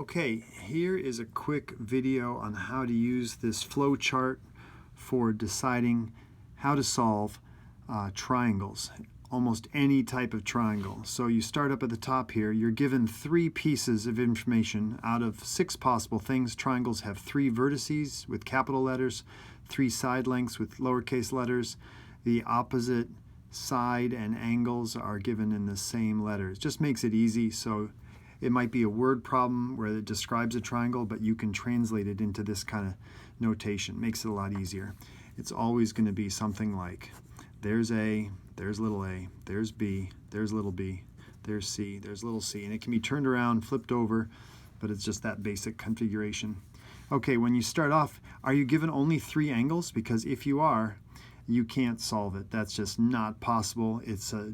Okay, here is a quick video on how to use this flow chart for deciding how to solve triangles, almost any type of triangle. So you start up at the top here. You're given 3 pieces of information out of 6 possible things. Triangles have 3 vertices with capital letters, 3 side lengths with lowercase letters. The opposite side and angles are given in the same letters. Just makes it easy. So it might be a word problem where it describes a triangle, but you can translate it into this kind of notation. Makes it a lot easier. It's always going to be something like, there's A, there's little a, there's B, there's little b, there's C, there's little c. And it can be turned around, flipped over, but it's just that basic configuration. Okay, when you start off, are you given only 3 angles? Because if you are, you can't solve it. That's just not possible. It's a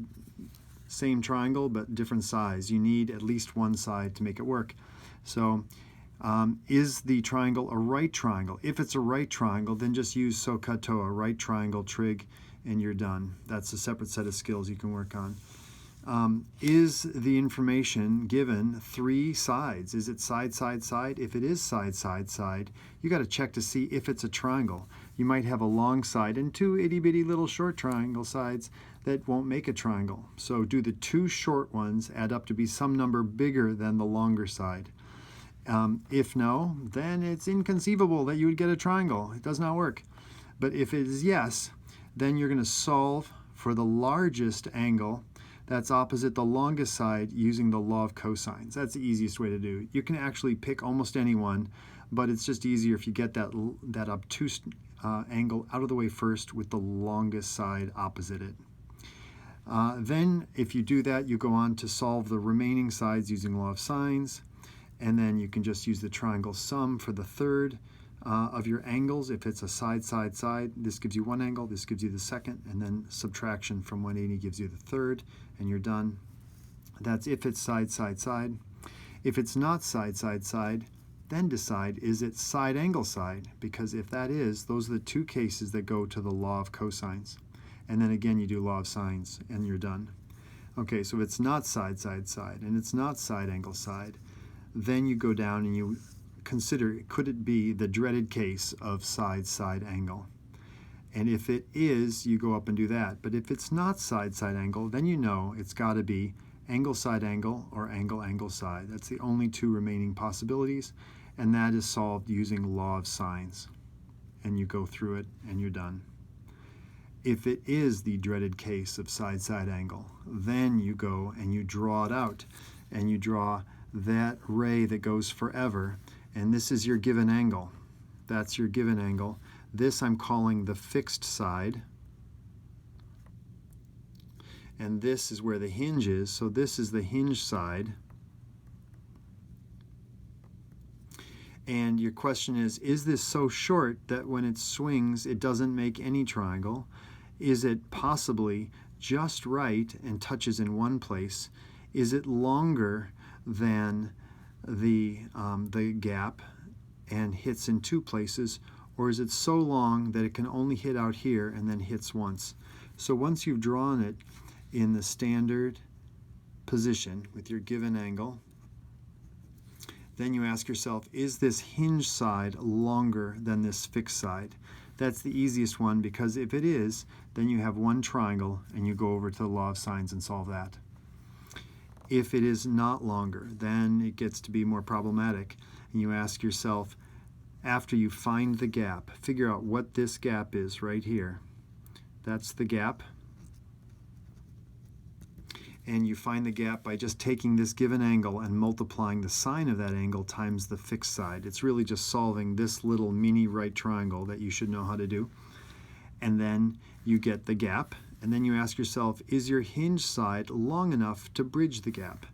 same triangle but different size. You need at least one side to make it work. So is the triangle a right triangle? If it's a right triangle, then just use SOHCAHTOA, right triangle trig, and you're done. That's a separate set of skills you can work on. Is the information given 3 sides? Is it side, side, side? If it is side, side, side, you got to check to see if it's a triangle. You might have a long side and 2 itty-bitty little short triangle sides that won't make a triangle. So do the 2 short ones add up to be some number bigger than the longer side? If no, then it's inconceivable that you would get a triangle. It does not work. But if it is yes, then you're going to solve for the largest angle that's opposite the longest side using the law of cosines. That's the easiest way to do it. You can actually pick almost any one, but it's just easier if you get that obtuse angle out of the way first with the longest side opposite it. Then if you do that, you go on to solve the remaining sides using law of sines, and then you can just use the triangle sum for the third of your angles. If it's a side, side, side, this gives you one angle, this gives you the second, and then subtraction from 180 gives you the third, and you're done. That's if it's side, side, side. If it's not side, side, side, then decide, is it side, angle, side? Because if that is, those are the 2 cases that go to the law of cosines. And then again, you do law of sines, and you're done. Okay, so if it's not side, side, side, and it's not side, angle, side, then you go down and you consider, could it be the dreaded case of side, side, angle? And if it is, you go up and do that. But if it's not side, side, angle, then you know it's got to be angle, side, angle, or angle, angle, side. That's the only 2 remaining possibilities, and that is solved using law of sines. And you go through it, and you're done. If it is the dreaded case of side, side, angle, then you go and you draw it out, and you draw that ray that goes forever, and this is your given angle. That's your given angle. This I'm calling the fixed side, and this is where the hinge is, so this is the hinge side. And your question is this so short that when it swings it doesn't make any triangle? Is it possibly just right and touches in one place? Is it longer than the gap and hits in 2 places? Or is it so long that it can only hit out here and then hits once? So once you've drawn it in the standard position with your given angle, then you ask yourself, is this hinge side longer than this fixed side? That's the easiest one, because if it is, then you have one triangle and you go over to the law of sines and solve that. If it is not longer, then it gets to be more problematic. And you ask yourself, after you find the gap, figure out what this gap is right here. That's the gap. And you find the gap by just taking this given angle and multiplying the sine of that angle times the fixed side. It's really just solving this little mini right triangle that you should know how to do. And then you get the gap, and then you ask yourself, is your hinge side long enough to bridge the gap?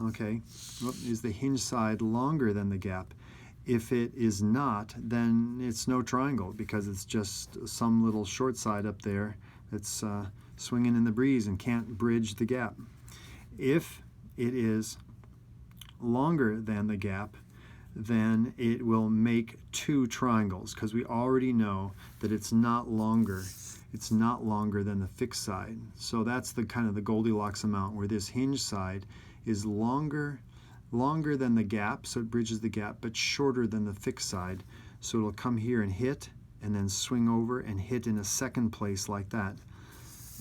Okay, well, is the hinge side longer than the gap? If it is not, then it's no triangle, because it's just some little short side up there that's swinging in the breeze and can't bridge the gap. If it is longer than the gap, then it will make 2 triangles, because we already know that it's not longer than the fixed side. So that's the kind of the Goldilocks amount, where this hinge side is longer longer than the gap, so it bridges the gap, but shorter than the fixed side. So it'll come here and hit, and then swing over and hit in a second place like that.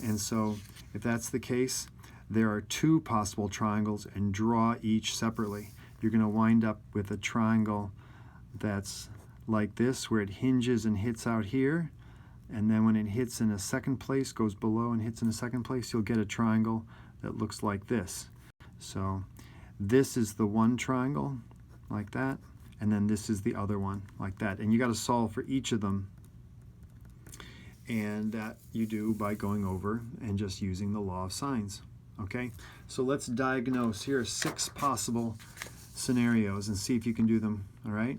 And so if that's the case, there are two possible triangles, and draw each separately. You're going to wind up with a triangle that's like this, where it hinges and hits out here, and then when it hits in a second place, goes below and hits in a second place, you'll get a triangle that looks like this. So this is the one triangle, like that, and then this is the other one, like that. And you got to solve for each of them, and that you do by going over and just using the law of sines. Okay, so let's diagnose. Here are 6 possible scenarios and see if you can do them. All right,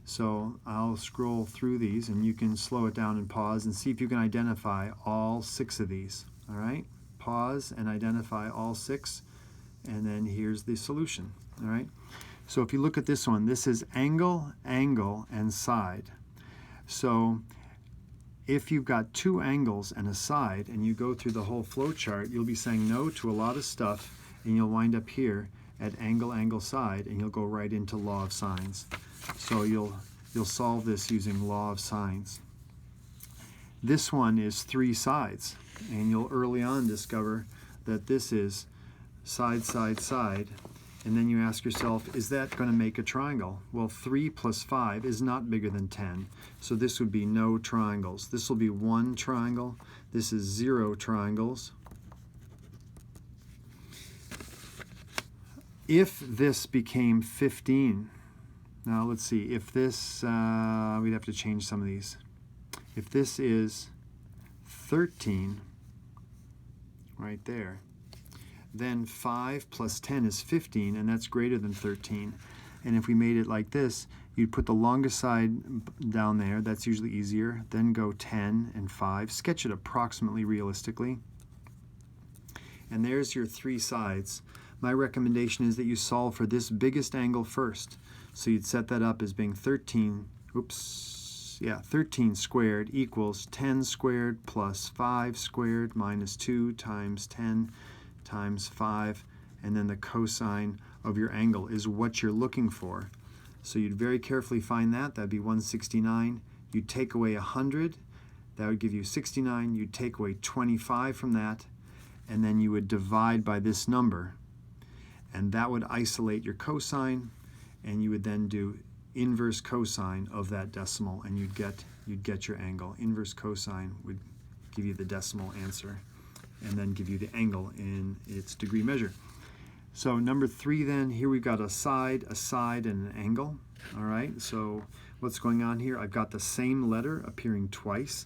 so I'll scroll through these, and you can slow it down and pause and see if you can identify all 6 of these. All right, pause and identify all 6, and then here's the solution. All right, so if you look at this one, this is angle, angle, and side. So if you've got 2 angles and a side, and you go through the whole flow chart, you'll be saying no to a lot of stuff, and you'll wind up here at angle, angle, side, and you'll go right into law of sines. So you'll solve this using law of sines. This one is 3 sides, and you'll early on discover that this is side, side, side, and then you ask yourself, is that going to make a triangle? Well, 3 plus 5 is not bigger than 10, so this would be no triangles. This will be 1 triangle. This is 0 triangles. If this became 15, now let's see, if this, we'd have to change some of these. If this is 13, right there, then 5 plus 10 is 15, and that's greater than 13. And if we made it like this, you'd put the longest side down there. That's usually easier. Then go 10 and 5. Sketch it approximately realistically. And there's your 3 sides. My recommendation is that you solve for this biggest angle first. So you'd set that up as being 13 squared equals 10 squared plus 5 squared minus 2 times 10 times 5, and then the cosine of your angle is what you're looking for. So you'd very carefully find that. That'd be 169. You'd take away 100. That would give you 69. You'd take away 25 from that, and then you would divide by this number, and that would isolate your cosine, and you would then do inverse cosine of that decimal, and you'd get your angle. Inverse cosine would give you the decimal answer, and then give you the angle in its degree measure. So number 3 then, here we've got a side, and an angle. All right, so what's going on here? I've got the same letter appearing twice.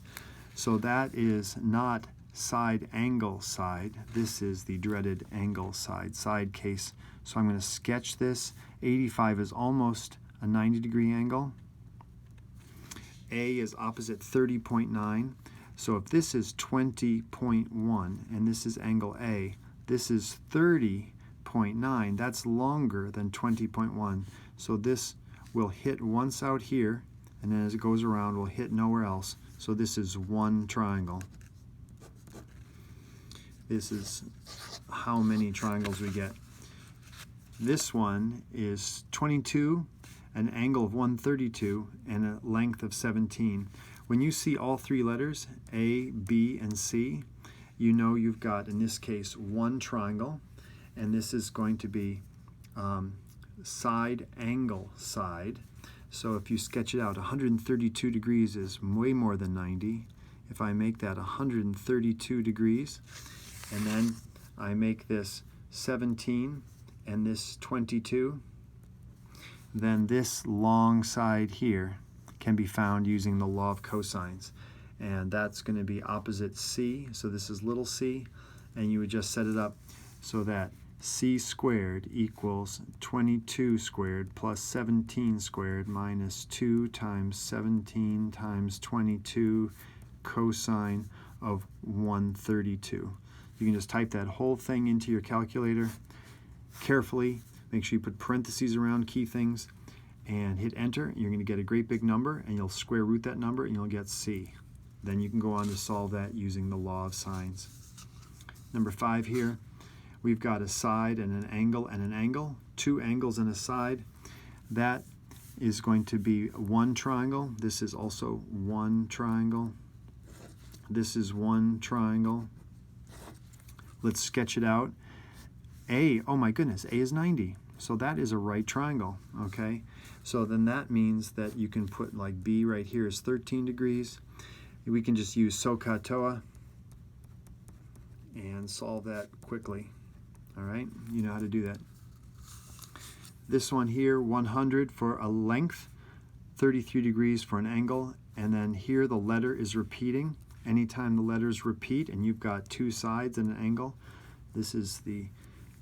So that is not side, angle, side. This is the dreaded angle side case. So I'm going to sketch this. 85 is almost a 90-degree angle. A is opposite 30.9. So if this is 20.1 and this is angle A, this is 30.9. That's longer than 20.1. So this will hit once out here, and then as it goes around, will hit nowhere else. So this is 1 triangle. This is how many triangles we get. This one is 22, an angle of 132, and a length of 17. When you see all 3 letters, A, B, and C, you know you've got, in this case, 1 triangle, and this is going to be side, angle, side. So if you sketch it out, 132 degrees is way more than 90. If I make that 132 degrees, and then I make this 17 and this 22, then this long side here can be found using the law of cosines, and that's going to be opposite C. So this is little c, and you would just set it up so that c squared equals 22 squared plus 17 squared minus 2 times 17 times 22 cosine of 132. You can just type that whole thing into your calculator carefully. Make sure you put parentheses around key things and hit enter. You're going to get a great big number, and you'll square root that number and you'll get C. Then you can go on to solve that using the law of sines. Number 5 here, we've got a side and an angle, 2 angles and a side. That is going to be one triangle. This is also one triangle. This is one triangle. Let's sketch it out. A, oh my goodness, A is 90. So that is a right triangle, okay? So then that means that you can put like B right here is 13 degrees. We can just use SOHCAHTOA and solve that quickly, all right? You know how to do that. This one here, 100 for a length, 33 degrees for an angle, and then here the letter is repeating. Anytime the letters repeat and you've got 2 sides and an angle, this is the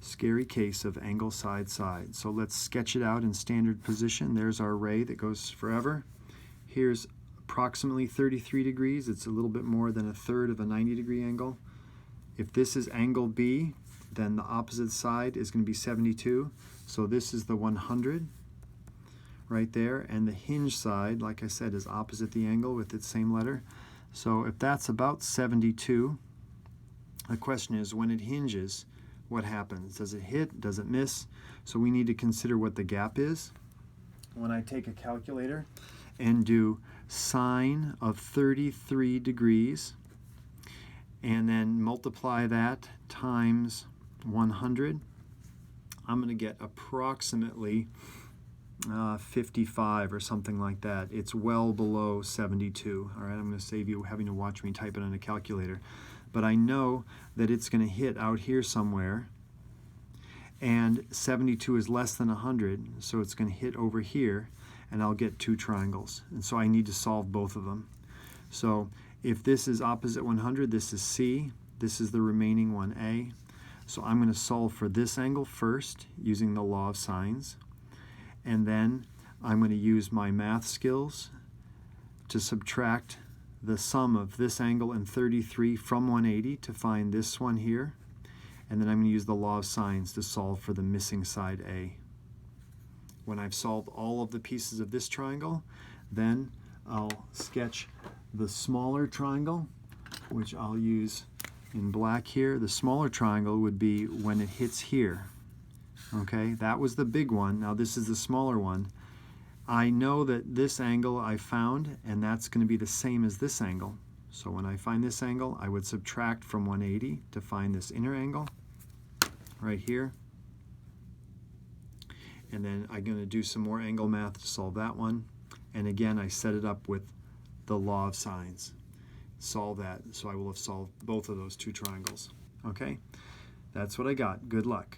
scary case of angle, side, side. So let's sketch it out in standard position. There's our ray that goes forever. Here's approximately 33 degrees. It's a little bit more than a third of a 90-degree angle. If this is angle B, then the opposite side is going to be 72. So this is the 100 right there. And the hinge side, like I said, is opposite the angle with its same letter. So if that's about 72, the question is, when it hinges, what happens? Does it hit? Does it miss? So we need to consider what the gap is. When I take a calculator and do sine of 33 degrees and then multiply that times 100, I'm going to get approximately 55 or something like that. It's well below 72. All right, I'm going to save you having to watch me type it on a calculator. But I know that it's going to hit out here somewhere, and 72 is less than 100, so it's going to hit over here, and I'll get 2 triangles. And so I need to solve both of them. So if this is opposite 100, this is C, this is the remaining one, A. So I'm going to solve for this angle first using the law of sines, and then I'm going to use my math skills to subtract the sum of this angle and 33 from 180 to find this one here, and then I'm going to use the law of sines to solve for the missing side A. When I've solved all of the pieces of this triangle, then I'll sketch the smaller triangle, which I'll use in black here. The smaller triangle would be when it hits here. Okay, that was the big one. Now this is the smaller one. I know that this angle I found, and that's going to be the same as this angle. So when I find this angle, I would subtract from 180 to find this inner angle right here. And then I'm going to do some more angle math to solve that one. And again, I set it up with the law of sines. Solve that, so I will have solved both of those 2 triangles. Okay, that's what I got. Good luck.